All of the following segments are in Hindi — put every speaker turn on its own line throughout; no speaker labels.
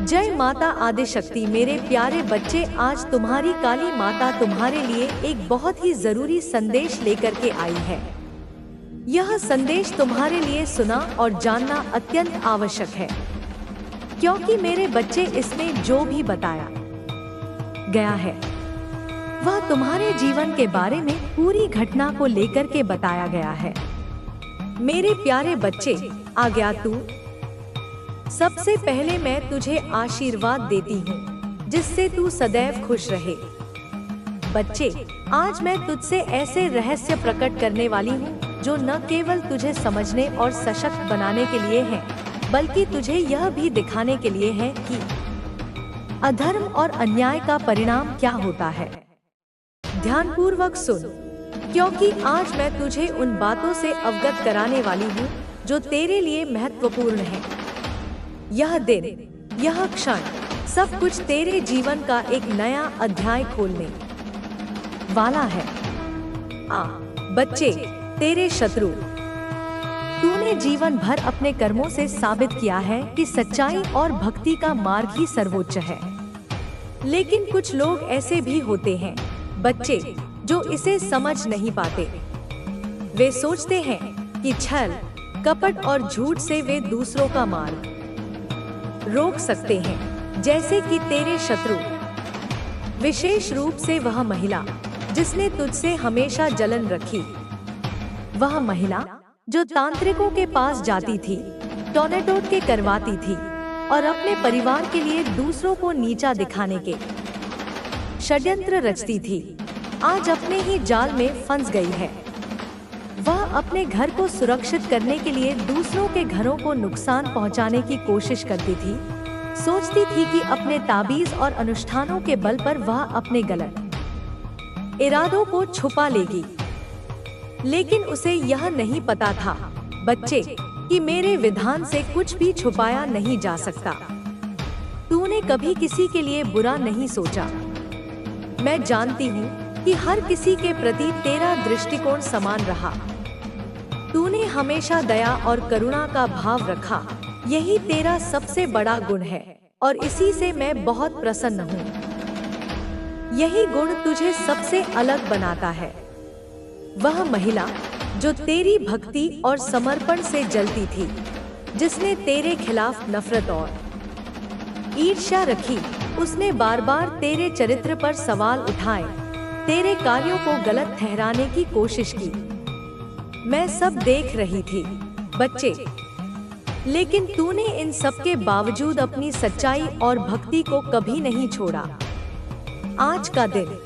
जय माता आदिशक्ति। मेरे प्यारे बच्चे, आज तुम्हारी काली माता तुम्हारे लिए एक बहुत ही जरूरी संदेश लेकर के आई है। यह संदेश तुम्हारे लिए सुना और जानना अत्यंत आवश्यक है, क्योंकि मेरे बच्चे इसमें जो भी बताया गया है वह तुम्हारे जीवन के बारे में पूरी घटना को लेकर के बताया गया है। मेरे प्यारे बच्चे, आज्ञा तू। सबसे पहले मैं तुझे आशीर्वाद देती हूँ जिससे तू सदैव खुश रहे। बच्चे, आज मैं तुझसे ऐसे रहस्य प्रकट करने वाली हूँ जो न केवल तुझे समझने और सशक्त बनाने के लिए हैं, बल्कि तुझे यह भी दिखाने के लिए है कि अधर्म और अन्याय का परिणाम क्या होता है। ध्यानपूर्वक सुन, क्योंकि आज मैं तुझे उन बातों से अवगत कराने वाली हूँ जो तेरे लिए महत्वपूर्ण है। यह दिन, यह क्षण, सब कुछ तेरे जीवन का एक नया अध्याय खोलने वाला है। बच्चे, तेरे शत्रु। तूने जीवन भर अपने कर्मों से साबित किया है कि सच्चाई और भक्ति का मार्ग ही सर्वोच्च है। लेकिन कुछ लोग ऐसे भी होते हैं बच्चे, जो इसे समझ नहीं पाते। वे सोचते हैं कि छल, कपट और झूठ से वे दूसरों का मार्ग रोक सकते हैं, जैसे कि तेरे शत्रु, विशेष रूप से वह महिला जिसने तुझसे हमेशा जलन रखी। वह महिला जो तांत्रिकों के पास जाती थी, टोनेटोट के करवाती थी और अपने परिवार के लिए दूसरों को नीचा दिखाने के षड्यंत्र रचती थी, आज अपने ही जाल में फंस गई है। वह अपने घर को सुरक्षित करने के लिए दूसरों के घरों को नुकसान पहुंचाने की कोशिश करती थी। सोचती थी कि अपने ताबीज और अनुष्ठानों के बल पर वह अपने गलत इरादों को छुपा लेगी। लेकिन उसे यह नहीं पता था बच्चे, कि मेरे विधान से कुछ भी छुपाया नहीं जा सकता। तूने कभी किसी के लिए बुरा नहीं सोचा। मैं जानती हूँ कि हर किसी के प्रति तेरा दृष्टिकोण समान रहा। तूने हमेशा दया और करुणा का भाव रखा। यही तेरा सबसे बड़ा गुण है और इसी से मैं बहुत प्रसन्न हूँ। यही गुण तुझे सबसे अलग बनाता है। वह महिला जो तेरी भक्ति और समर्पण से जलती थी, जिसने तेरे खिलाफ नफरत और ईर्ष्या रखी, उसने बार बार तेरे चरित्र पर सवाल उठाए, तेरे कार्यों को गलत ठहराने की कोशिश की। मैं सब देख रही थी बच्चे, लेकिन तूने इन सब के बावजूद अपनी सच्चाई और भक्ति को कभी नहीं छोड़ा। आज का दिन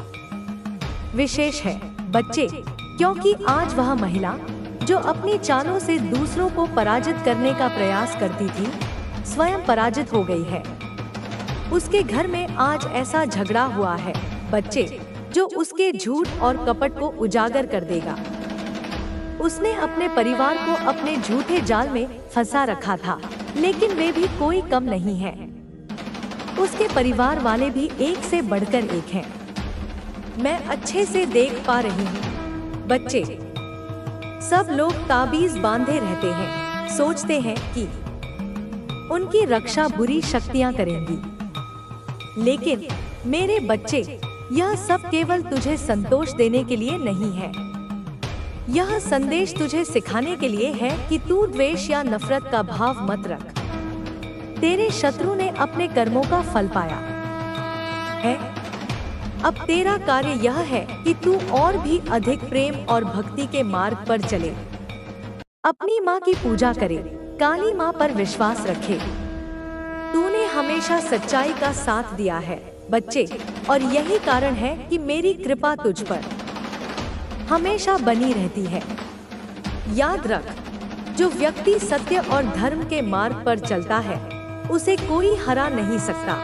विशेष है बच्चे, क्योंकि आज वह महिला जो अपनी चालों से दूसरों को पराजित करने का प्रयास करती थी, स्वयं पराजित हो गई है। उसके घर में आज ऐसा झगड़ा हुआ है बच्चे, जो उसके झूठ और कपट को उजागर कर देगा। उसने अपने परिवार को अपने झूठे जाल में फंसा रखा था, लेकिन वे भी कोई कम नहीं है। उसके परिवार वाले भी एक से बढ़कर एक हैं। मैं अच्छे से देख पा रही हूँ बच्चे, सब लोग ताबीज बांधे रहते हैं, सोचते हैं कि उनकी रक्षा बुरी शक्तियाँ करेंगी। लेकिन मेरे बच्चे, यह सब केवल तुझे संतोष देने के लिए नहीं है। यह संदेश तुझे सिखाने के लिए है कि तू द्वेष या नफरत का भाव मत रख। तेरे शत्रु ने अपने कर्मों का फल पाया है। अब तेरा कार्य यह है कि तू और भी अधिक प्रेम और भक्ति के मार्ग पर चले। अपनी माँ की पूजा करे, काली माँ पर विश्वास रखे। तूने हमेशा सच्चाई का साथ दिया है बच्चे, और यही कारण है कि मेरी कृपा तुझ पर हमेशा बनी रहती है। याद रख, जो व्यक्ति सत्य और धर्म के मार्ग पर चलता है, उसे कोई हरा नहीं सकता।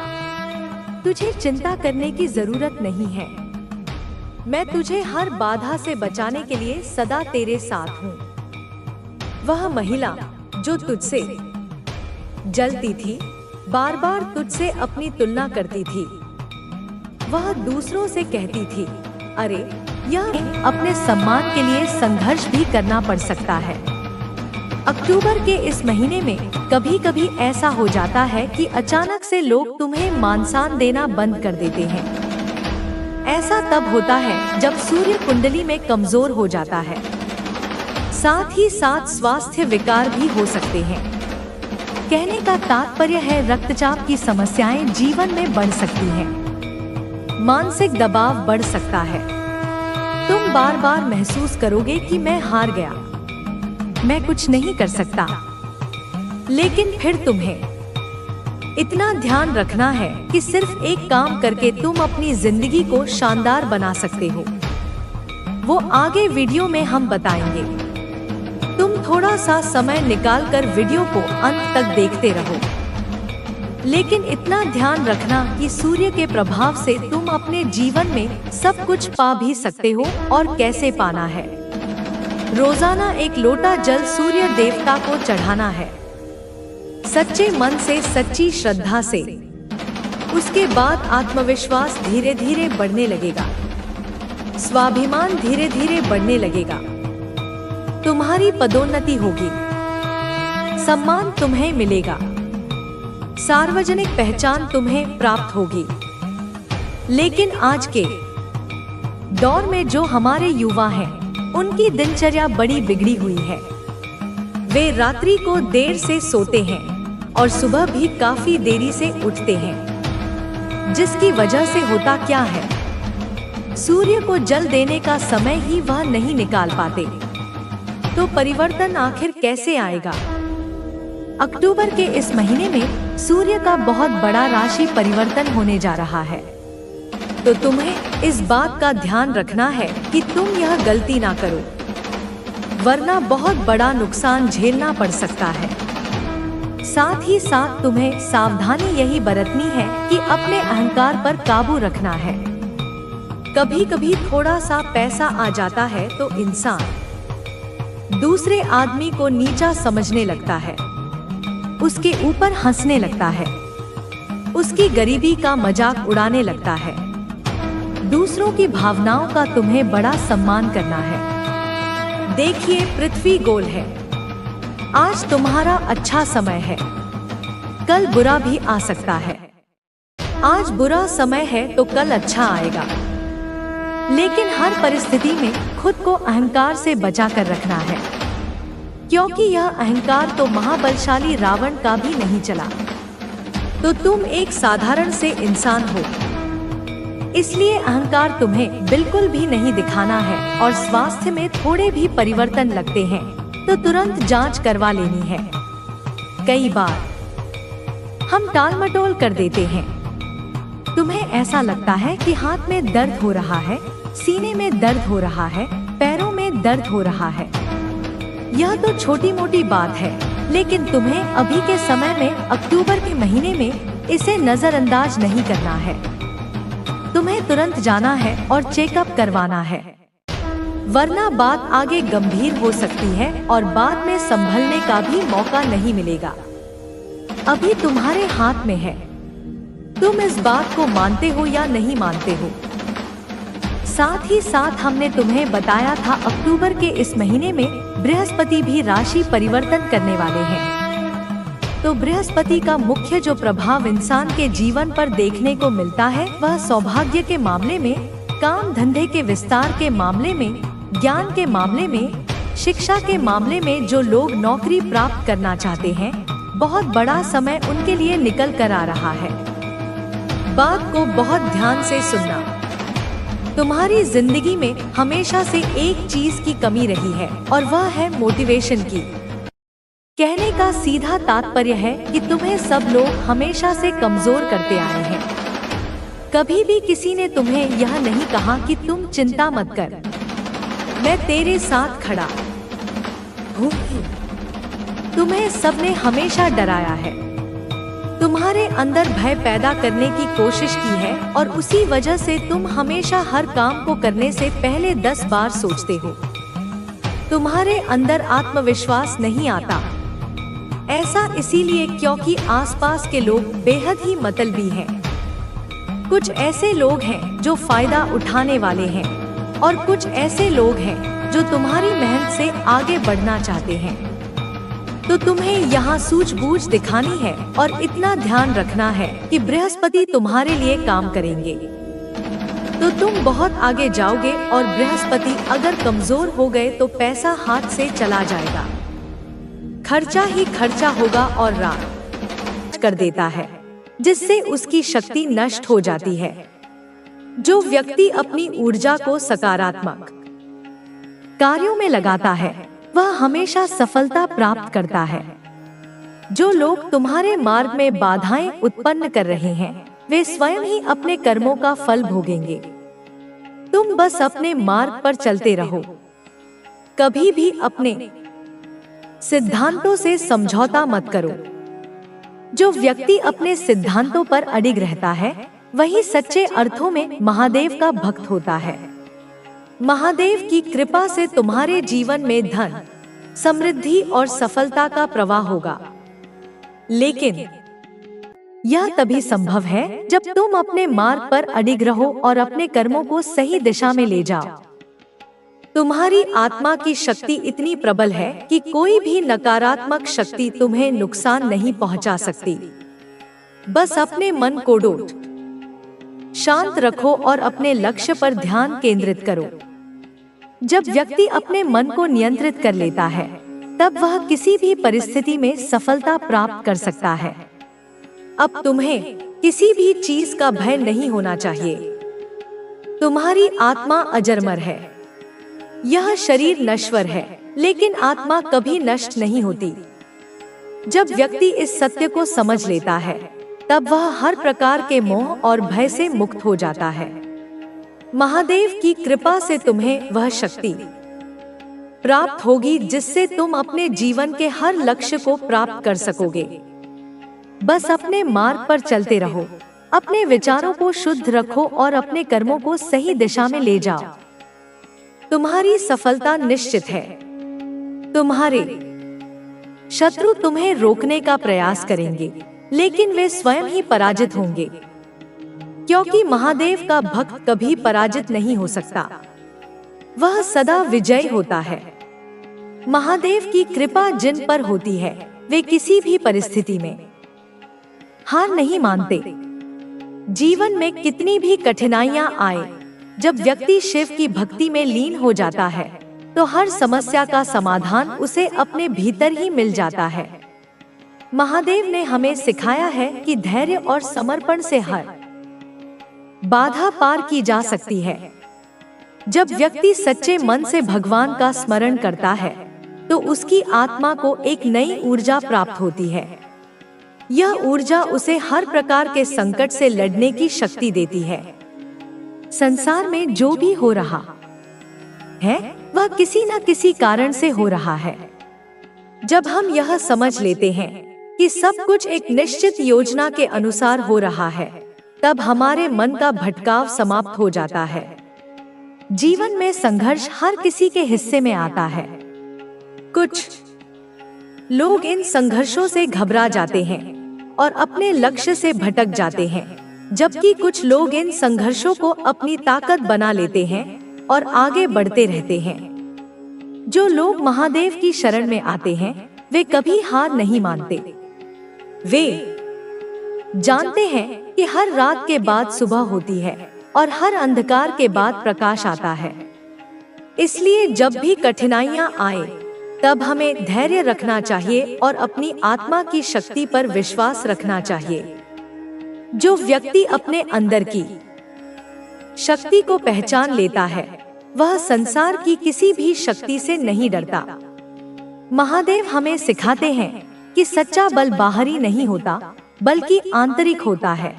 तुझे चिंता करने की जरूरत नहीं है। मैं तुझे हर बाधा से बचाने के लिए सदा तेरे साथ हूँ। वह महिला जो तुझसे जलती थी, बार बार तुझसे अपनी तुलना करती थी। वह दूसरों से कहती थी, अरे यह अपने सम्मान के लिए संघर्ष भी करना पड़ सकता है। अक्टूबर के इस महीने में कभी कभी ऐसा हो जाता है कि अचानक से लोग तुम्हें मानसान देना बंद कर देते हैं। ऐसा तब होता है जब सूर्य कुंडली में कमजोर हो जाता है। साथ ही साथ स्वास्थ्य विकार भी हो सकते हैं। कहने का तात्पर्य है रक्तचाप की समस्याएं जीवन में बढ़ सकती हैं। मानसिक दबाव बढ़ सकता है। तुम बार बार महसूस करोगे कि मैं हार गया, मैं कुछ नहीं कर सकता। लेकिन फिर तुम्हें इतना ध्यान रखना है कि सिर्फ एक काम करके तुम अपनी जिंदगी को शानदार बना सकते हो। वो आगे वीडियो में हम बताएंगे। तुम थोड़ा सा समय निकालकर वीडियो को अंत तक देखते रहो। लेकिन इतना ध्यान रखना कि सूर्य के प्रभाव से तुम अपने जीवन में सब कुछ पा भी सकते हो और कैसे पाना है। रोजाना एक लोटा जल सूर्य देवता को चढ़ाना है, सच्चे मन से, सच्ची श्रद्धा से। उसके बाद आत्मविश्वास धीरे धीरे बढ़ने लगेगा, स्वाभिमान धीरे धीरे बढ़ने लगेगा। तुम्हारी पदोन्नति होगी, सम्मान तुम्हें मिलेगा, सार्वजनिक पहचान तुम्हें प्राप्त होगी। लेकिन आज के दौर में जो हमारे युवा हैं, उनकी दिनचर्या बड़ी बिगड़ी हुई है। वे रात्रि को देर से सोते हैं और सुबह भी काफी देरी से उठते हैं, जिसकी वजह से होता क्या है, सूर्य को जल देने का समय ही वह नहीं निकाल पाते। तो परिवर्तन आखिर कैसे आएगा? अक्टूबर के इस महीने में सूर्य का बहुत बड़ा राशि परिवर्तन होने जा रहा है। तो तुम्हें इस बात का ध्यान रखना है कि तुम यह गलती ना करो, वरना बहुत बड़ा नुकसान झेलना पड़ सकता है। साथ ही साथ तुम्हें सावधानी यही बरतनी है कि अपने अहंकार पर काबू रखना है। कभी कभी थोड़ा सा पैसा आ जाता है तो इंसान दूसरे आदमी को नीचा समझने लगता है, उसके ऊपर हंसने लगता है, उसकी गरीबी का मजाक उड़ाने लगता है। दूसरों की भावनाओं का तुम्हें बड़ा सम्मान करना है। देखिए, पृथ्वी गोल है। आज तुम्हारा अच्छा समय है, कल बुरा भी आ सकता है। आज बुरा समय है तो कल अच्छा आएगा। लेकिन हर परिस्थिति में खुद को अहंकार से बचा कर रखना है, क्योंकि यह अहंकार तो महाबलशाली रावण का भी नहीं चला। तो तुम एक साधारण से इंसान हो, इसलिए अहंकार तुम्हें बिल्कुल भी नहीं दिखाना है। और स्वास्थ्य में थोड़े भी परिवर्तन लगते हैं तो तुरंत जांच करवा लेनी है। कई बार हम टाल मटोल कर देते हैं। तुम्हें ऐसा लगता है कि हाथ में दर्द हो रहा है, सीने में दर्द हो रहा है, पैरों में दर्द हो रहा है। यह तो छोटी मोटी बात है, लेकिन तुम्हें अभी के समय में, अक्टूबर के महीने में इसे नजरअंदाज नहीं करना है। तुम्हें तुरंत जाना है और चेकअप करवाना है, वरना बात आगे गंभीर हो सकती है और बाद में संभलने का भी मौका नहीं मिलेगा। अभी तुम्हारे हाथ में है, तुम इस बात को मानते हो या नहीं मानते हो। साथ ही साथ हमने तुम्हें बताया था अक्टूबर के इस महीने में बृहस्पति भी राशि परिवर्तन करने वाले हैं। तो बृहस्पति का मुख्य जो प्रभाव इंसान के जीवन पर देखने को मिलता है, वह सौभाग्य के मामले में, काम धंधे के विस्तार के मामले में, ज्ञान के मामले में, शिक्षा के मामले में। जो लोग नौकरी प्राप्त करना चाहते हैं, बहुत बड़ा समय उनके लिए निकल कर आ रहा है। बात को बहुत ध्यान से सुनना। तुम्हारी जिंदगी में हमेशा से एक चीज की कमी रही है और वह है मोटिवेशन की। कहने का सीधा तात्पर्य है कि तुम्हें सब लोग हमेशा से कमजोर करते आए हैं। कभी भी किसी ने तुम्हें यह नहीं कहा कि तुम चिंता मत कर, मैं तेरे साथ खड़ा हूँ। तुम्हें सबने हमेशा डराया है, तुम्हारे अंदर भय पैदा करने की कोशिश की है और उसी वजह से तुम हमेशा हर काम को करने से पहले 10 बार सोचते हो। तुम्हारे अंदर आत्मविश्वास नहीं आता। ऐसा इसीलिए क्योंकि आसपास के लोग बेहद ही मतलबी हैं। कुछ ऐसे लोग हैं जो फायदा उठाने वाले हैं और कुछ ऐसे लोग हैं जो तुम्हारी मेहनत से आगे बढ़ना चाहते हैं। तो तुम्हें यहाँ सूझबूझ दिखानी है और इतना ध्यान रखना है कि बृहस्पति तुम्हारे लिए काम करेंगे, तो तुम बहुत आगे जाओगे। और बृहस्पति अगर कमजोर हो गए तो पैसा हाथ से चला जाएगा, खर्चा ही खर्चा होगा और रात कर देता है, जिससे उसकी शक्ति नष्ट हो जाती है। जो व्यक्ति अपनी ऊर्जा को सकारात्मक कार्यों में लगाता है वह हमेशा सफलता प्राप्त करता है। जो लोग तुम्हारे मार्ग में बाधाएं उत्पन्न कर रहे हैं वे स्वयं ही अपने कर्मों का फल भोगेंगे। तुम बस अपने मार्ग पर चलते रहो, कभी भी अपने सिद्धांतों से समझौता मत करो। जो व्यक्ति अपने सिद्धांतों पर अडिग रहता है वही सच्चे अर्थों में महादेव का भक्त होता है। महादेव की कृपा से तुम्हारे जीवन में धन, समृद्धि और सफलता का प्रवाह होगा, लेकिन यह तभी संभव है जब तुम अपने मार्ग पर अडिग रहो और अपने कर्मों को सही दिशा में ले जाओ। तुम्हारी आत्मा की शक्ति इतनी प्रबल है कि कोई भी नकारात्मक शक्ति तुम्हें नुकसान नहीं पहुंचा सकती। बस अपने मन को शांत रखो और अपने लक्ष्य पर ध्यान केंद्रित करो। जब व्यक्ति अपने मन को नियंत्रित कर लेता है तब वह किसी भी परिस्थिति में सफलता प्राप्त कर सकता है। अब तुम्हें किसी भी चीज का भय नहीं होना चाहिए। तुम्हारी आत्मा अजरमर है। यह शरीर नश्वर है, लेकिन आत्मा कभी नष्ट नहीं होती। जब व्यक्ति इस सत्य को समझ लेता है तब वह हर प्रकार के मोह और भय से मुक्त हो जाता है। महादेव की कृपा से तुम्हें वह शक्ति प्राप्त होगी जिससे तुम अपने जीवन के हर लक्ष्य को प्राप्त कर सकोगे। बस अपने मार्ग पर चलते रहो, अपने विचारों को शुद्ध रखो और अपने कर्मों को सही दिशा में ले जाओ। तुम्हारी सफलता निश्चित है। तुम्हारे शत्रु तुम्हें रोकने का प्रयास करेंगे, लेकिन वे स्वयं ही पराजित होंगे, क्योंकि महादेव का भक्त कभी पराजित नहीं हो सकता, वह सदा विजयी होता है। महादेव की कृपा जिन पर होती है वे किसी भी परिस्थिति में हार नहीं मानते। जीवन में कितनी भी कठिनाइयां आए, जब व्यक्ति शिव की भक्ति में लीन हो जाता है तो हर समस्या का समाधान उसे अपने भीतर ही मिल जाता है। महादेव ने हमें सिखाया है कि धैर्य और समर्पण से हर बाधा पार की जा सकती है। जब व्यक्ति सच्चे मन से भगवान का स्मरण करता है तो उसकी आत्मा को एक नई ऊर्जा प्राप्त होती है। यह ऊर्जा उसे हर प्रकार के संकट से लड़ने की शक्ति देती है। संसार में जो भी हो रहा है वह किसी न किसी कारण से हो रहा है। जब हम यह समझ लेते हैं कि सब कुछ एक निश्चित योजना के अनुसार हो रहा है, तब हमारे मन का भटकाव समाप्त हो जाता है। जीवन में संघर्ष हर किसी के हिस्से में आता है। कुछ लोग इन संघर्षों से घबरा जाते हैं और अपने लक्ष्य से भटक जाते हैं, जबकि कुछ लोग इन संघर्षों को अपनी ताकत बना लेते हैं और आगे बढ़ते रहते हैं। जो लोग महादेव की शरण में आते हैं वे कभी हार नहीं मानते। वे जानते हैं कि हर रात के बाद सुबह होती है और हर अंधकार के बाद प्रकाश आता है। इसलिए जब भी कठिनाइयां आए तब हमें धैर्य रखना चाहिए और अपनी आत्मा की शक्ति पर विश्वास रखना चाहिए। जो व्यक्ति अपने अंदर की शक्ति को पहचान लेता है वह संसार की किसी भी शक्ति से नहीं डरता। महादेव हमें सिखाते हैं कि सच्चा बल बाहरी नहीं होता बल्कि आंतरिक होता है।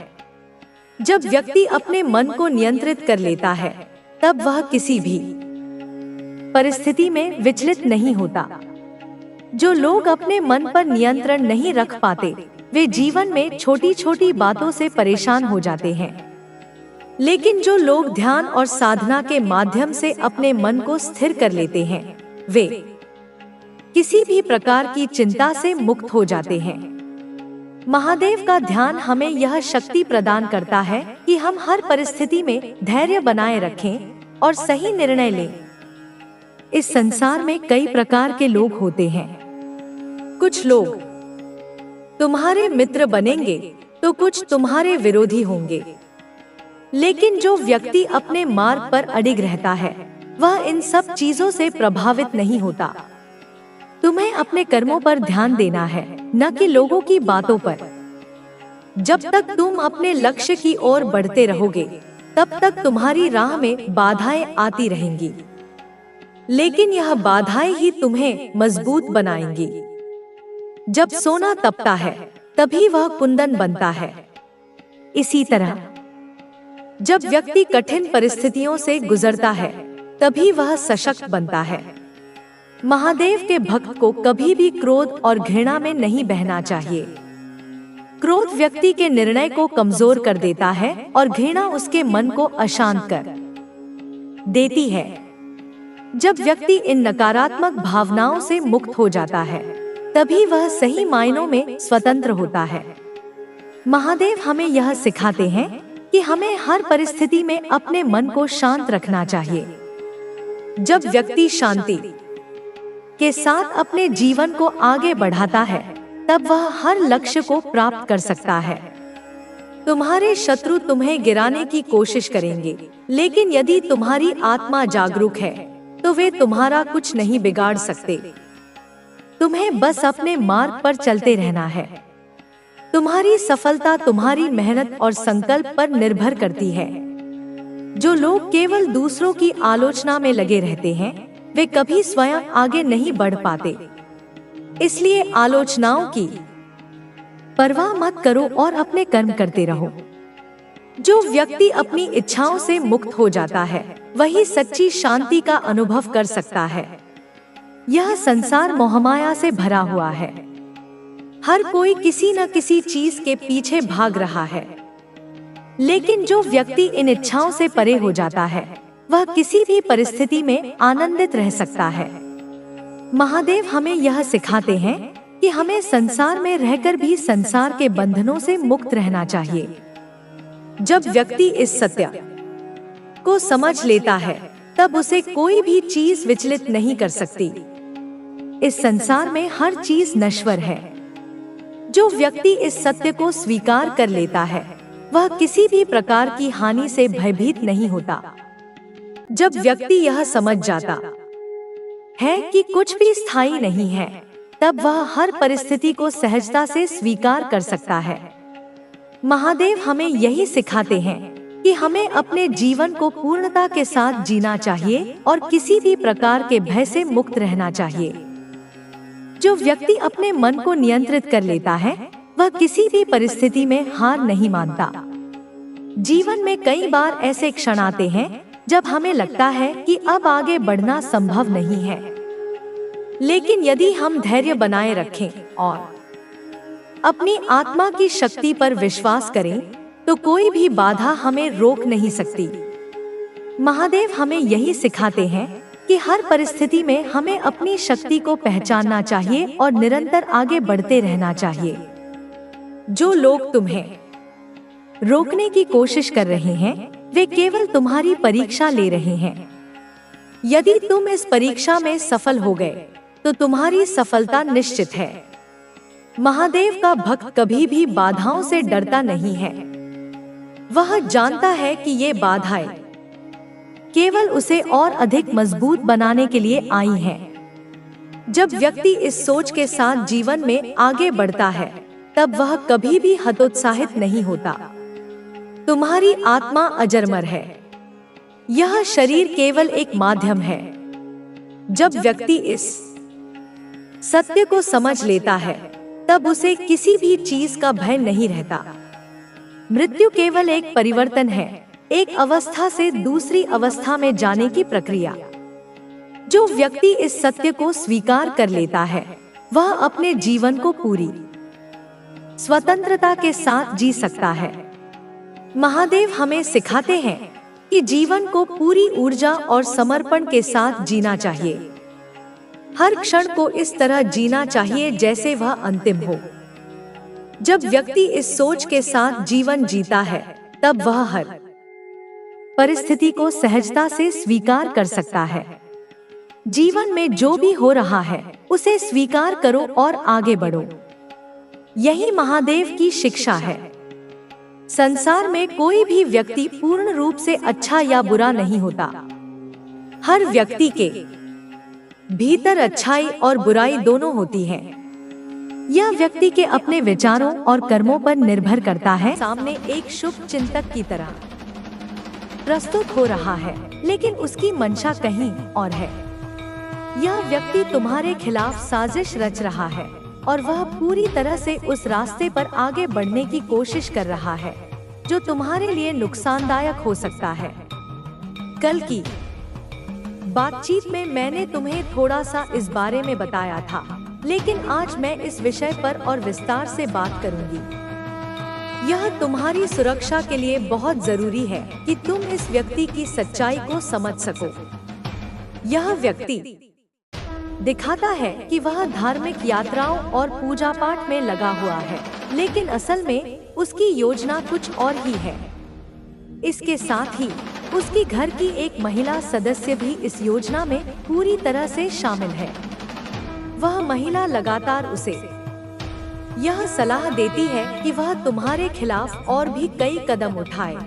जब व्यक्ति अपने मन को नियंत्रित कर लेता है तब वह किसी भी परिस्थिति में विचलित नहीं होता। जो लोग अपने मन पर नियंत्रण नहीं रख पाते वे जीवन में छोटी छोटी बातों से परेशान हो जाते हैं, लेकिन जो लोग ध्यान और साधना के माध्यम से अपने मन को स्थिर कर लेते हैं वे किसी भी प्रकार की चिंता से मुक्त हो जाते हैं। महादेव का ध्यान हमें यह शक्ति प्रदान करता है कि हम हर परिस्थिति में धैर्य बनाए रखें और सही निर्णय लें। इस संसार में कई प्रकार के लोग होते हैं। कुछ लोग तुम्हारे मित्र बनेंगे तो कुछ तुम्हारे विरोधी होंगे, लेकिन जो व्यक्ति अपने मार्ग पर अडिग रहता है वह इन सब चीजों से प्रभावित नहीं होता। तुम्हें अपने कर्मों पर ध्यान देना है, न कि लोगों की बातों पर। जब तक तुम अपने लक्ष्य की ओर बढ़ते रहोगे तब तक तुम्हारी राह में बाधाएं आती रहेंगी, लेकिन यह बाधाएं ही तुम्हें मजबूत बनाएंगी। जब सोना तपता है तभी वह कुंदन बनता है। इसी तरह जब व्यक्ति कठिन परिस्थितियों से गुजरता है तभी वह सशक्त बनता है। महादेव के भक्त को कभी भी क्रोध और घृणा में नहीं बहना चाहिए। क्रोध व्यक्ति के निर्णय को कमजोर कर देता है और घृणा उसके मन को अशांत कर देती है। जब व्यक्ति इन नकारात्मक भावनाओं से मुक्त हो जाता है तभी वह सही मायनों में स्वतंत्र होता है। महादेव हमें यह सिखाते हैं कि हमें हर परिस्थिति में अपने मन को शांत रखना चाहिए। जब व्यक्ति शांति के साथ अपने जीवन को आगे बढ़ाता है तब वह हर लक्ष्य को प्राप्त कर सकता है। तुम्हारे शत्रु तुम्हें गिराने की कोशिश करेंगे, लेकिन यदि तुम्हारी आत्मा जागरूक है तो वे तुम्हारा कुछ नहीं बिगाड़ सकते। तुम्हें बस अपने मार्ग पर चलते रहना है। तुम्हारी सफलता तुम्हारी मेहनत और संकल्प पर निर्भर करती है। जो लोग केवल दूसरों की आलोचना में लगे रहते हैं वे कभी स्वयं आगे नहीं बढ़ पाते। इसलिए आलोचनाओं की परवाह मत करो और अपने कर्म करते रहो। जो व्यक्ति अपनी इच्छाओं से मुक्त हो जाता है वही सच्ची शांति का अनुभव कर सकता है। यह संसार मोहमाया से भरा हुआ है। हर कोई किसी न किसी चीज के पीछे भाग रहा है, लेकिन जो व्यक्ति इन इच्छाओं से परे हो जाता है वह किसी भी परिस्थिति में आनंदित रह सकता है। महादेव हमें यह सिखाते हैं कि हमें संसार में रहकर भी संसार के बंधनों से मुक्त रहना चाहिए। जब व्यक्ति इस सत्य को समझ लेता है तब उसे कोई भी चीज विचलित नहीं कर सकती। इस संसार में हर चीज नश्वर है। जो व्यक्ति इस सत्य को स्वीकार कर लेता है वह किसी भी प्रकार की हानि से भयभीत नहीं होता। जब व्यक्ति यह समझ जाता है कि कुछ भी स्थायी नहीं है तब वह हर परिस्थिति को सहजता से स्वीकार कर सकता है। महादेव हमें यही सिखाते हैं कि हमें अपने जीवन को पूर्णता के साथ जीना चाहिए और किसी भी प्रकार के भय से मुक्त रहना चाहिए। जो व्यक्ति अपने मन को नियंत्रित कर लेता है वह किसी भी परिस्थिति में हार नहीं मानता। जीवन में कई बार ऐसे क्षण आते हैं जब हमें लगता है कि अब आगे बढ़ना संभव नहीं है, लेकिन यदि हम धैर्य बनाए रखें और अपनी आत्मा की शक्ति पर विश्वास करें तो कोई भी बाधा हमें रोक नहीं सकती। महादेव हमें यही सिखाते हैं कि हर परिस्थिति में हमें अपनी शक्ति को पहचानना चाहिए और निरंतर आगे बढ़ते रहना चाहिए। जो लोग तुम्हें रोकने की कोशिश कर रहे हैं वे केवल तुम्हारी परीक्षा ले रहे हैं। यदि तुम इस परीक्षा में सफल हो गए तो तुम्हारी सफलता निश्चित है। महादेव का भक्त कभी भी बाधाओं से डरता नहीं है। वह जानता है कि ये बाधाएं केवल उसे और अधिक मजबूत बनाने के लिए आई हैं। जब व्यक्ति इस सोच के साथ जीवन में आगे बढ़ता है तब वह कभी भी हतोत्साहित नहीं होता। तुम्हारी आत्मा अजरमर है। यह शरीर केवल एक माध्यम है। जब व्यक्ति इस सत्य को समझ लेता है तब उसे किसी भी चीज का भय नहीं रहता। मृत्यु केवल एक परिवर्तन है, एक अवस्था से दूसरी अवस्था में जाने की प्रक्रिया। जो व्यक्ति इस सत्य को स्वीकार कर लेता है वह अपने जीवन को पूरी स्वतंत्रता के साथ जी सकता है। महादेव हमें सिखाते हैं कि जीवन को पूरी ऊर्जा और समर्पण के साथ जीना चाहिए। हर क्षण को इस तरह जीना चाहिए जैसे वह अंतिम हो। जब व्यक्ति इस सोच के साथ जीवन जीता है तब वह हर परिस्थिति को सहजता से स्वीकार कर सकता है। जीवन में जो भी हो रहा है उसे स्वीकार करो और आगे बढ़ो। यही महादेव की शिक्षा है। संसार में कोई भी व्यक्ति पूर्ण रूप से अच्छा या बुरा नहीं होता। हर व्यक्ति के भीतर अच्छाई और बुराई दोनों होती है। यह व्यक्ति के अपने विचारों और कर्मों पर निर्भर करता है। सामने एक शुभ चिंतक की तरह प्रस्तुत हो रहा है, लेकिन उसकी मंशा कहीं और है। यह व्यक्ति तुम्हारे खिलाफ साजिश रच रहा है और वह पूरी तरह से उस रास्ते पर आगे बढ़ने की कोशिश कर रहा है जो तुम्हारे लिए नुकसानदायक हो सकता है। कल की बातचीत में मैंने तुम्हें थोड़ा सा इस बारे में बताया था, लेकिन आज मैं इस विषय पर और विस्तार से बात करूंगी। यह तुम्हारी सुरक्षा के लिए बहुत जरूरी है कि तुम इस व्यक्ति की सच्चाई को समझ सको। यह व्यक्ति दिखाता है कि वह धार्मिक यात्राओं और पूजा पाठ में लगा हुआ है, लेकिन असल में उसकी योजना कुछ और ही है। इसके साथ ही उसकी घर की एक महिला सदस्य भी इस योजना में पूरी तरह से शामिल है। वह महिला लगातार उसे यह सलाह देती है कि वह तुम्हारे खिलाफ और भी कई कदम उठाए।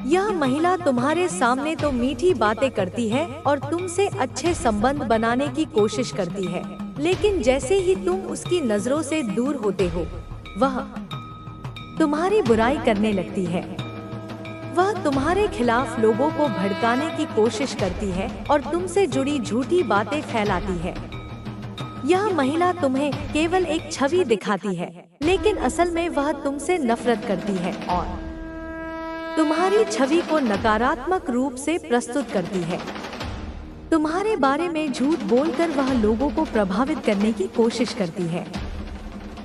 यह महिला तुम्हारे सामने तो मीठी बातें करती है और तुमसे अच्छे संबंध बनाने की कोशिश करती है, लेकिन जैसे ही तुम उसकी नजरों से दूर होते हो, वह तुम्हारी बुराई करने लगती है। वह तुम्हारे खिलाफ लोगों को भड़काने की कोशिश करती है और तुमसे जुड़ी झूठी बातें फैलाती है। यह महिला तुम्हें केवल एक छवि दिखाती है, लेकिन असल में वह तुमसे नफरत करती है और तुम्हारी छवि को नकारात्मक रूप से प्रस्तुत करती है। तुम्हारे बारे में झूठ बोलकर वह लोगों को प्रभावित करने की कोशिश करती है।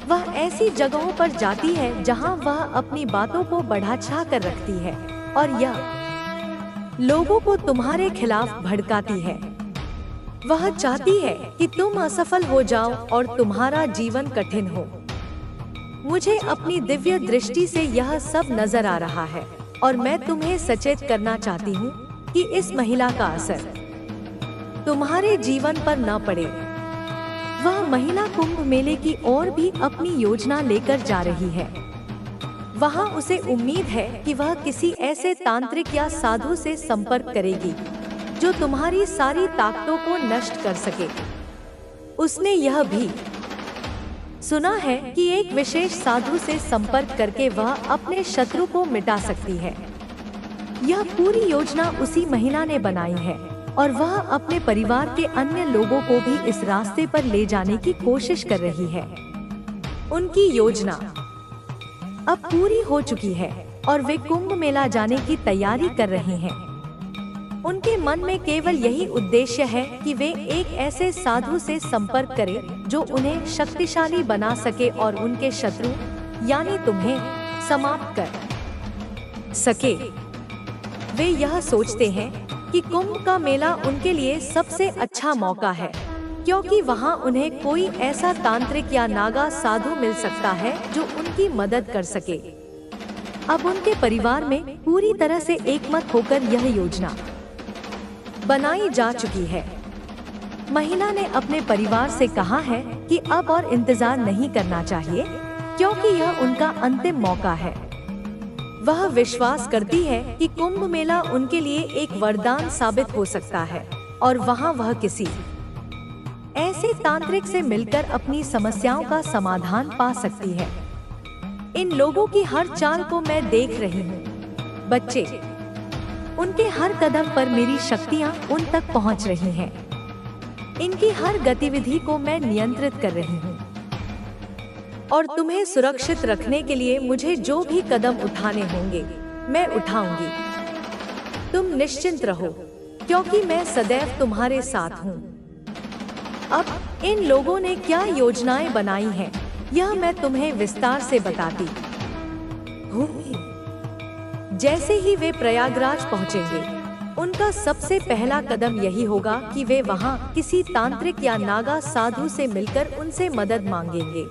वह ऐसी जगहों पर जाती है जहां वह अपनी बातों को बढ़ा चढ़ा कर रखती है और यह लोगों को तुम्हारे खिलाफ भड़काती है। वह चाहती है कि तुम असफल हो जाओ और तुम्हारा जीवन कठिन हो। मुझे अपनी दिव्य दृष्टि से यह सब नजर आ रहा है और मैं तुम्हें सचेत करना चाहती हूँ कि इस महिला का असर तुम्हारे जीवन पर न पड़े। वह महिला कुंभ मेले की ओर भी अपनी योजना लेकर जा रही है। वहाँ उसे उम्मीद है कि वह किसी ऐसे तांत्रिक या साधु से संपर्क करेगी जो तुम्हारी सारी ताकतों को नष्ट कर सके। उसने यह भी सुना है कि एक विशेष साधु से संपर्क करके वह अपने शत्रु को मिटा सकती है। यह पूरी योजना उसी महिला ने बनाई है और वह अपने परिवार के अन्य लोगों को भी इस रास्ते पर ले जाने की कोशिश कर रही है। उनकी योजना अब पूरी हो चुकी है और वे कुंभ मेला जाने की तैयारी कर रहे हैं। उनके मन में केवल यही उद्देश्य है कि वे एक ऐसे साधु से संपर्क करें जो उन्हें शक्तिशाली बना सके और उनके शत्रु यानी तुम्हें समाप्त कर सके। वे यह सोचते हैं कि कुंभ का मेला उनके लिए सबसे अच्छा मौका है, क्योंकि वहां उन्हें कोई ऐसा तांत्रिक या नागा साधु मिल सकता है जो उनकी मदद कर सके। अब उनके परिवार में पूरी तरह से एकमत होकर यह योजना बनाई जा चुकी है। महिला ने अपने परिवार से कहा है कि अब और इंतजार नहीं करना चाहिए, क्योंकि यह उनका अंतिम मौका है। वह विश्वास करती है कि कुंभ मेला उनके लिए एक वरदान साबित हो सकता है और वहां वह किसी ऐसे तांत्रिक से मिलकर अपनी समस्याओं का समाधान पा सकती है। इन लोगों की हर चाल को मैं देख रही हूँ। बच्चे, उनके हर कदम पर मेरी शक्तियाँ उन तक पहुँच रही हैं। इनकी हर गतिविधि को मैं नियंत्रित कर रही हूँ और तुम्हें सुरक्षित रखने के लिए मुझे जो भी कदम उठाने होंगे मैं उठाऊंगी। तुम निश्चिंत रहो, क्योंकि मैं सदैव तुम्हारे साथ हूँ। अब इन लोगों ने क्या योजनाएं बनाई हैं, यह मैं तुम्हें विस्तार से बताती हूँ। जैसे ही वे प्रयागराज पहुँचेंगे, उनका सबसे पहला कदम यही होगा कि वे वहां किसी तांत्रिक या नागा साधु से मिलकर उनसे मदद मांगेंगे।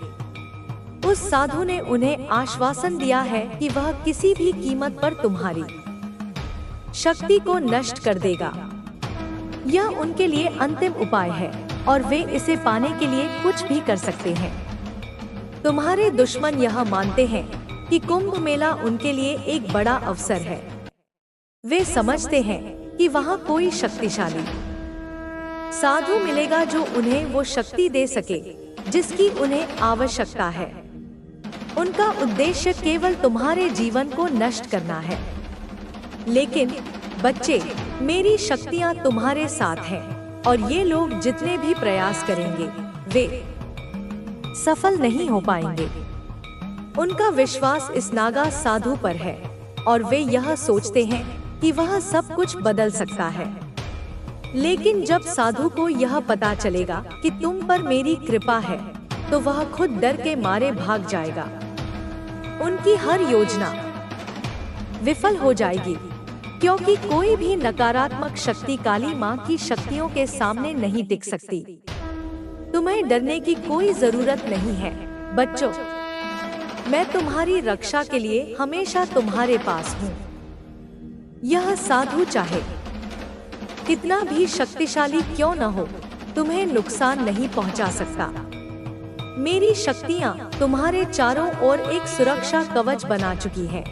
उस साधु ने उन्हें आश्वासन दिया है कि वह किसी भी कीमत पर तुम्हारी शक्ति को नष्ट कर देगा। यह उनके लिए अंतिम उपाय है और वे इसे पाने के लिए कुछ भी कर सकते हैं। तुम्हारे दुश्मन यह मानते हैं कि कुंभ मेला उनके लिए एक बड़ा अवसर है। वे समझते हैं कि वहाँ कोई शक्तिशाली साधु मिलेगा जो उन्हें वो शक्ति दे सके जिसकी उन्हें आवश्यकता है। उनका उद्देश्य केवल तुम्हारे जीवन को नष्ट करना है। लेकिन बच्चे, मेरी शक्तियाँ तुम्हारे साथ हैं और ये लोग जितने भी प्रयास करेंगे वे सफल नहीं हो पाएंगे। उनका विश्वास इस नागा साधु पर है और वे यह सोचते हैं कि वह सब कुछ बदल सकता है। लेकिन जब साधु को यह पता चलेगा कि तुम पर मेरी कृपा है तो वह खुद डर के मारे भाग जाएगा। उनकी हर योजना विफल हो जाएगी क्योंकि कोई भी नकारात्मक शक्ति काली माँ की शक्तियों के सामने नहीं टिक सकती। तुम्हें डरने की कोई जरूरत नहीं है बच्चों। मैं तुम्हारी रक्षा के लिए हमेशा तुम्हारे पास हूँ। यह साधु चाहे कितना भी शक्तिशाली क्यों न हो, तुम्हें नुकसान नहीं पहुंचा सकता। मेरी शक्तियाँ तुम्हारे चारों ओर एक सुरक्षा कवच बना चुकी है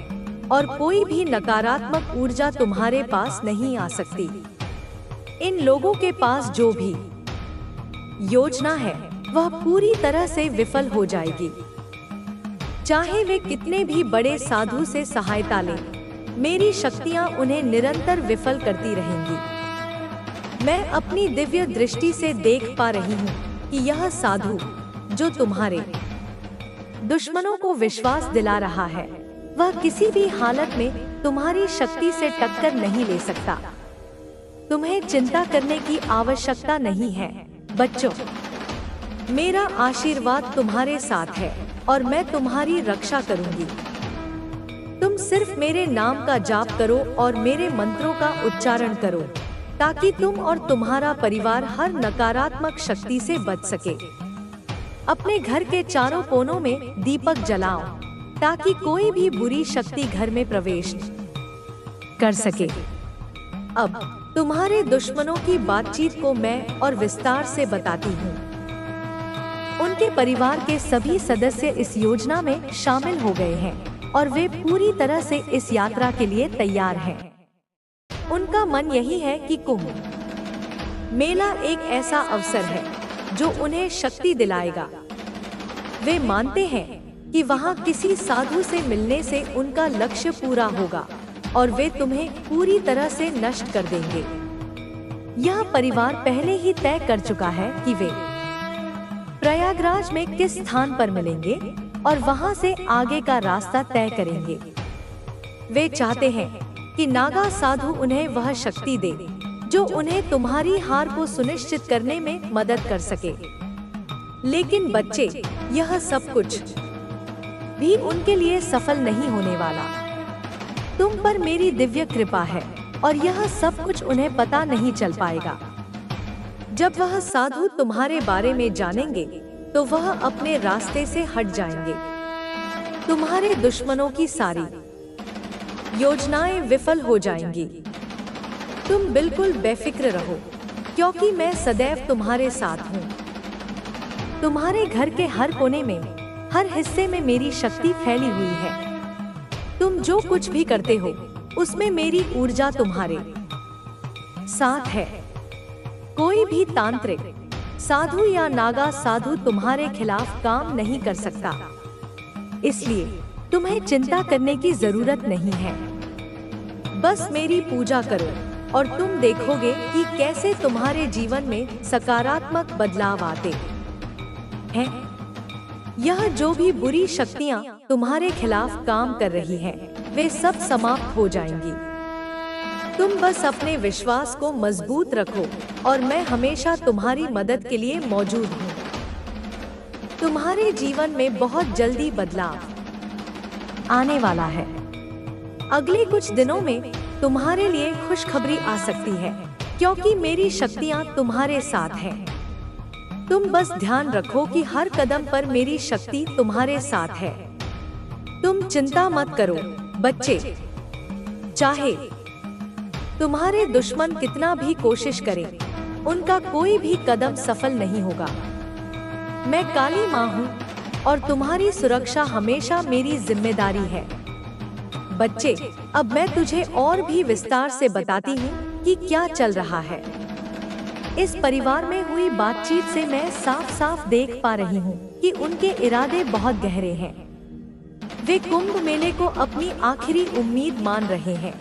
और कोई भी नकारात्मक ऊर्जा तुम्हारे पास नहीं आ सकती। इन लोगों के पास जो भी योजना है वह पूरी तरह से विफल हो जाएगी। चाहे वे कितने भी बड़े साधु से सहायता लें, मेरी शक्तियाँ उन्हें निरंतर विफल करती रहेंगी। मैं अपनी दिव्य दृष्टि से देख पा रही हूँ कि यह साधु जो तुम्हारे दुश्मनों को विश्वास दिला रहा है वह किसी भी हालत में तुम्हारी शक्ति से टक्कर नहीं ले सकता। तुम्हें चिंता करने की आवश्यकता नहीं है बच्चों। मेरा आशीर्वाद तुम्हारे साथ है और मैं तुम्हारी रक्षा करूंगी। तुम सिर्फ मेरे नाम का जाप करो और मेरे मंत्रों का उच्चारण करो ताकि तुम और तुम्हारा परिवार हर नकारात्मक शक्ति से बच सके। अपने घर के चारों कोनों में दीपक जलाओ ताकि कोई भी बुरी शक्ति घर में प्रवेश कर सके। अब तुम्हारे दुश्मनों की बातचीत को मैं और विस्तार से बताती हूँ। उनके परिवार के सभी सदस्य इस योजना में शामिल हो गए हैं और वे पूरी तरह से इस यात्रा के लिए तैयार हैं। उनका मन यही है कि कुंभ मेला एक ऐसा अवसर है जो उन्हें शक्ति दिलाएगा। वे मानते हैं कि वहाँ किसी साधु से मिलने से उनका लक्ष्य पूरा होगा और वे तुम्हें पूरी तरह से नष्ट कर देंगे। यह परिवार पहले ही तय कर चुका है कि वे प्रयागराज में किस स्थान पर मिलेंगे और वहाँ से आगे का रास्ता तय करेंगे। वे चाहते हैं कि नागा साधु उन्हें वह शक्ति दे जो उन्हें तुम्हारी हार को सुनिश्चित करने में मदद कर सके। लेकिन बच्चे, यह सब कुछ भी उनके लिए सफल नहीं होने वाला। तुम पर मेरी दिव्य कृपा है और यह सब कुछ उन्हें पता नहीं चल पाएगा। जब वह साधु तुम्हारे बारे में जानेंगे तो वह अपने रास्ते से हट जाएंगे। तुम्हारे दुश्मनों की सारी योजनाएं विफल हो जाएंगी। तुम बिल्कुल बेफिक्र रहो क्योंकि मैं सदैव तुम्हारे साथ हूँ। तुम्हारे घर के हर कोने में, हर हिस्से में मेरी शक्ति फैली हुई है। तुम जो कुछ भी करते हो उसमें मेरी ऊर्जा तुम्हारे साथ है। कोई भी तांत्रिक साधु या नागा साधु तुम्हारे खिलाफ काम नहीं कर सकता, इसलिए तुम्हें चिंता करने की जरूरत नहीं है। बस मेरी पूजा करो और तुम देखोगे कि कैसे तुम्हारे जीवन में सकारात्मक बदलाव आते हैं। यह जो भी बुरी शक्तियाँ तुम्हारे खिलाफ काम कर रही हैं, वे सब समाप्त हो जाएंगी। तुम बस अपने विश्वास को मजबूत रखो और मैं हमेशा तुम्हारी मदद के लिए मौजूद हूँ। तुम्हारे जीवन में बहुत जल्दी बदलाव आने वाला है। अगले कुछ दिनों में तुम्हारे लिए खुशखबरी आ सकती है क्योंकि मेरी शक्तियाँ तुम्हारे साथ हैं। तुम बस ध्यान रखो कि हर कदम पर मेरी शक्ति तुम्हारे साथ है। तुम चिंता मत करो बच्चे। चाहे तुम्हारे दुश्मन कितना भी कोशिश करें, उनका कोई भी कदम सफल नहीं होगा। मैं काली माँ हूँ और तुम्हारी सुरक्षा हमेशा मेरी जिम्मेदारी है। बच्चे, अब मैं तुझे और भी विस्तार से बताती हूँ कि क्या चल रहा है। इस परिवार में हुई बातचीत से मैं साफ साफ देख पा रही हूँ कि उनके इरादे बहुत गहरे हैं। वे कुंभ मेले को अपनी आखिरी उम्मीद मान रहे हैं।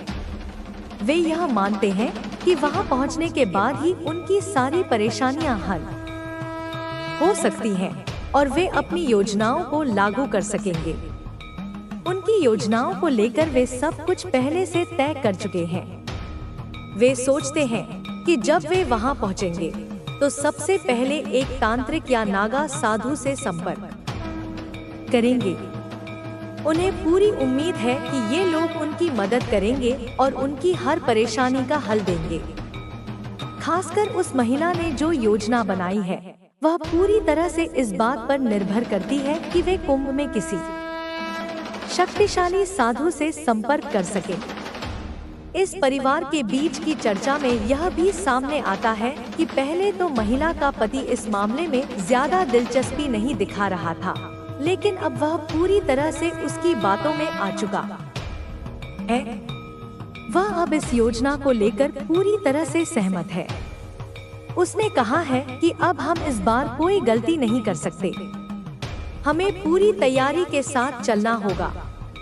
वे यह मानते हैं कि वहां पहुंचने के बाद ही उनकी सारी परेशानियां हल हो सकती हैं और वे अपनी योजनाओं को लागू कर सकेंगे। उनकी योजनाओं को लेकर वे सब कुछ पहले से तय कर चुके हैं। वे सोचते हैं कि जब वे वहां पहुंचेंगे तो सबसे पहले एक तांत्रिक या नागा साधु से संपर्क करेंगे। उन्हें पूरी उम्मीद है कि ये लोग उनकी मदद करेंगे और उनकी हर परेशानी का हल देंगे। खासकर उस महिला ने जो योजना बनाई है वह पूरी तरह से इस बात पर निर्भर करती है कि वे कुंभ में किसी शक्तिशाली साधु से संपर्क कर सके। इस परिवार के बीच की चर्चा में यह भी सामने आता है कि पहले तो महिला का पति इस मामले में ज्यादा दिलचस्पी नहीं दिखा रहा था, लेकिन अब वह पूरी तरह से उसकी बातों में आ चुका है। वह अब इस योजना को लेकर पूरी तरह से सहमत है। उसने कहा है कि अब हम इस बार कोई गलती नहीं कर सकते। हमें पूरी तैयारी के साथ चलना होगा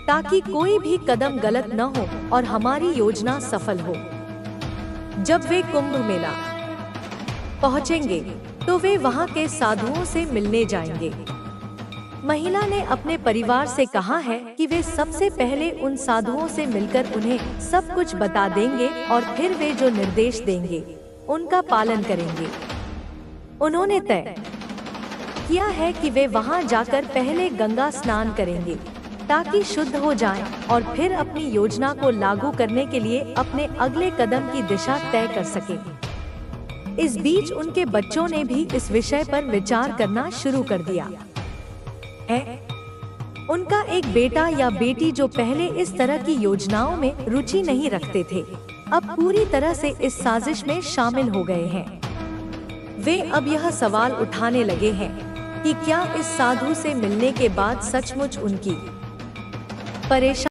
ताकि कोई भी कदम गलत न हो और हमारी योजना सफल हो। जब वे कुंभ मेला पहुंचेंगे तो वे वहां के साधुओं से मिलने जाएंगे। महिला ने अपने परिवार से कहा है कि वे सबसे पहले उन साधुओं से मिलकर उन्हें सब कुछ बता देंगे और फिर वे जो निर्देश देंगे उनका पालन करेंगे। उन्होंने तय किया है कि वे वहां जाकर पहले गंगा स्नान करेंगे ताकि शुद्ध हो जाएं और फिर अपनी योजना को लागू करने के लिए अपने अगले कदम की दिशा तय कर सकें। इस बीच उनके बच्चों ने भी इस विषय पर विचार करना शुरू कर दिया है। उनका एक बेटा या बेटी जो पहले इस तरह की योजनाओं में रुचि नहीं रखते थे, अब पूरी तरह से इस साजिश में शामिल हो गए हैं। वे अब यह सवाल उठाने लगे हैं कि क्या इस साधु से मिलने के बाद सचमुच उनकी परेशानी